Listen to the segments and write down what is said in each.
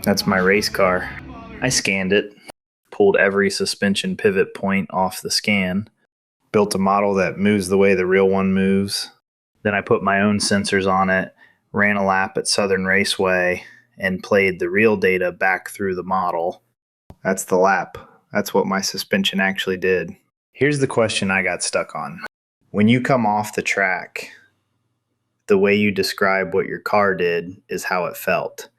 That's my race car. I scanned it, pulled every suspension pivot point off the scan, built a model that moves the way the real one moves. Then I put my own sensors on it, ran a lap at Southern Raceway, and played the real data back through the model. That's the lap. That's what my suspension actually did. Here's the question I got stuck on. When you come off the track, the way you describe what your car did is how it felt.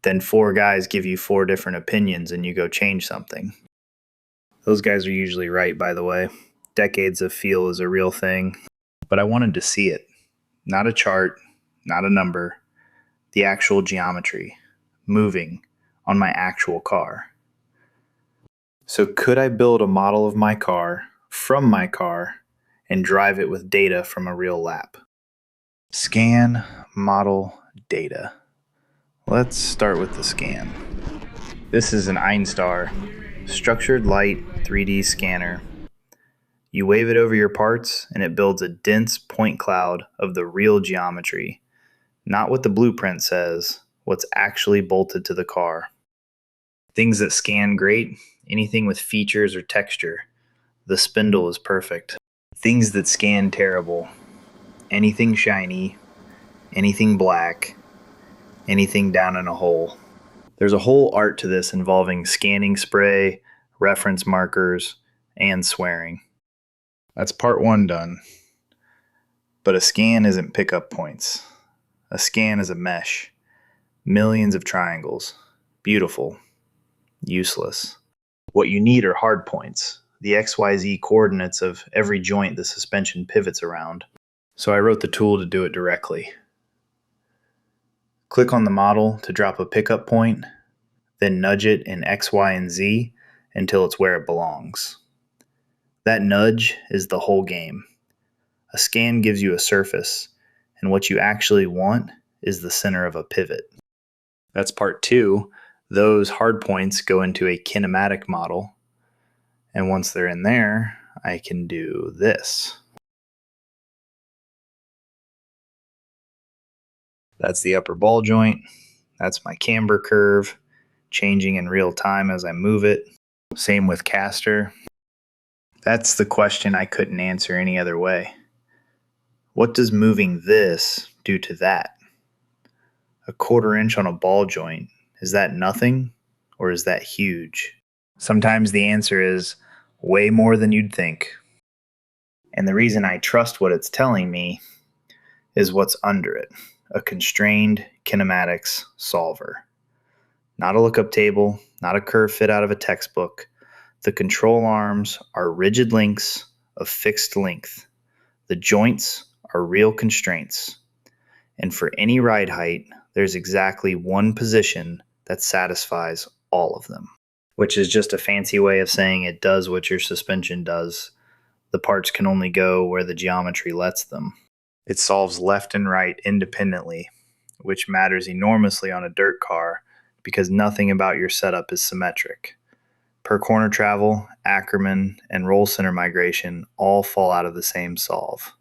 Then 4 guys give you 4 different opinions and you go change something. Those guys are usually right, by the way. Decades of feel is a real thing. But I wanted to see it. Not a chart, not a number. The actual geometry, moving on my actual car. So could I build a model of my car from my car and drive it with data from a real lap? Scan, model, data. Let's start with the scan. This is an Einstar structured light 3D scanner. You wave it over your parts and it builds a dense point cloud of the real geometry, not what the blueprint says, what's actually bolted to the car. Things that scan great, anything with features or texture. The spindle is perfect. Things that scan terrible, anything shiny, anything black, anything down in a hole. There's a whole art to this involving scanning spray, reference markers, and swearing. That's part 1 done. But a scan isn't pickup points. A scan is a mesh. Millions of triangles. Beautiful. Useless. What you need are hard points, the XYZ coordinates of every joint the suspension pivots around. So I wrote the tool to do it directly. Click on the model to drop a pickup point, then nudge it in X, Y, and Z until it's where it belongs. That nudge is the whole game. A scan gives you a surface, and what you actually want is the center of a pivot. That's part 2. Those hard points go into a kinematic model, and once they're in there, I can do this. That's the upper ball joint. That's my camber curve, changing in real time as I move it. Same with caster. That's the question I couldn't answer any other way. What does moving this do to that? A 1/4 inch on a ball joint, is that nothing or is that huge? Sometimes the answer is way more than you'd think. And the reason I trust what it's telling me is what's under it, a constrained kinematics solver. Not a lookup table, not a curve fit out of a textbook. The control arms are rigid links of fixed length. The joints are real constraints. And for any ride height, there's exactly one position that satisfies all of them, which is just a fancy way of saying it does what your suspension does. The parts can only go where the geometry lets them. It solves left and right independently, which matters enormously on a dirt car because nothing about your setup is symmetric. Per corner travel, Ackermann, and roll center migration all fall out of the same solve.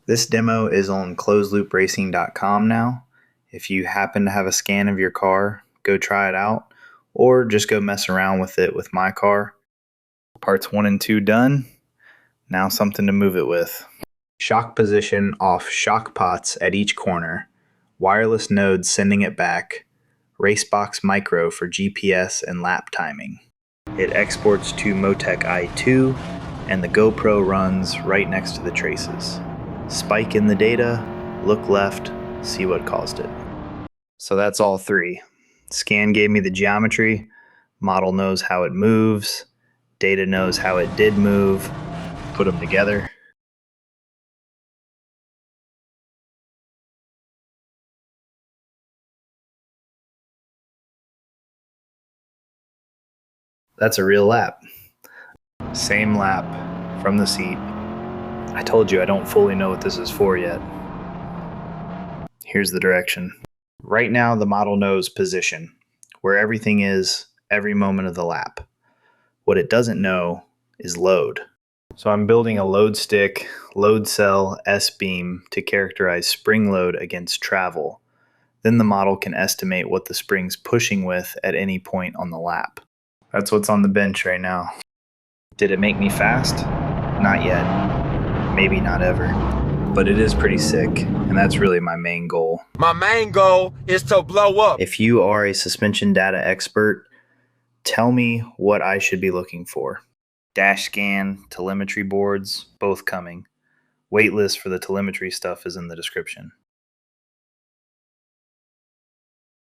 This demo is on closedloopracing.com now. If you happen to have a scan of your car, go try it out, or just go mess around with it with my car. Parts 1 and 2 done. Now something to move it with. Shock position off shock pots at each corner. Wireless nodes sending it back. RaceBox Micro for GPS and lap timing. It exports to MoTeC i2, and the GoPro runs right next to the traces. Spike in the data, look left, see what caused it. So that's all 3. Scan gave me the geometry, model knows how it moves, data knows how it did move, put them together. That's a real lap. Same lap from the seat. I told you I don't fully know what this is for yet. Here's the direction. Right now the model knows position, where everything is every moment of the lap. What it doesn't know is load. So I'm building a load stick, load cell, S-beam to characterize spring load against travel. Then the model can estimate what the spring's pushing with at any point on the lap. That's what's on the bench right now. Did it make me fast? Not yet. Maybe not ever. But it is pretty sick, and that's really my main goal. My main goal is to blow up. If you are a suspension data expert, tell me what I should be looking for. Dash scan, telemetry boards, both coming. Waitlist for the telemetry stuff is in the description.